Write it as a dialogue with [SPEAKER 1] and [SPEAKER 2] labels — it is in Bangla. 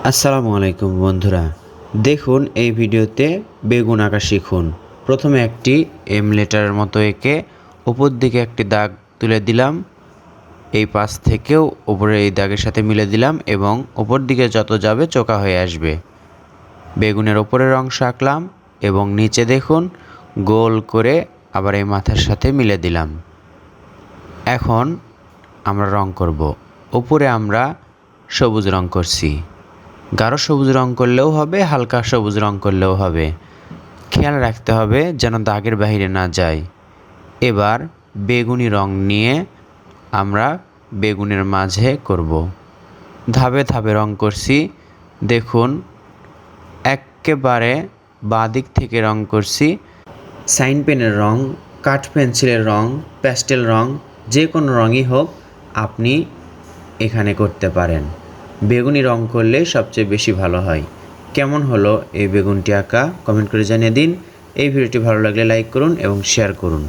[SPEAKER 1] আসসালামু আলাইকুম বন্ধুরা, দেখুন এই ভিডিওতে বেগুন আঁকা শিখুন। প্রথমে একটি এম লেটারের মতো এঁকে উপর দিকে একটি দাগ তুলে দিলাম, এই পাশ থেকেও উপরে এই দাগের সাথে মিলে দিলাম এবং উপর দিকে যত যাবে চোকা হয়ে আসবে। বেগুনের ওপরের অংশ আঁকলাম এবং নিচে দেখুন গোল করে আবার এই মাথার সাথে মিলে দিলাম। এখন আমরা রং করব। উপরে আমরা সবুজ রং করছি, গাঢ় সবুজ রং করলেও হবে, হালকা সবুজ রং করলেও হবে। খেয়াল রাখতে হবে যেন দাগের বাইরে না যায়। এবার বেগুনি রং নিয়ে আমরা বেগুনের মাঝে করব। ধাপে ধাপে রং করছি, দেখুন একেবারে বাঁ দিক থেকে রং করছি। সাইন পেনের রং, কাঠ পেন্সিলের রং, প্যাস্টেল রং, যে কোনো রঙই হোক আপনি এখানে করতে পারেন। বেগুনি রং করলে সবচেয়ে বেশি ভালো হয়। কেমন হলো এই বেগুনটি আঁকা কমেন্ট করে জানিয়ে দিন। এই ভিডিওটি ভালো লাগলে লাইক করুন এবং শেয়ার করুন।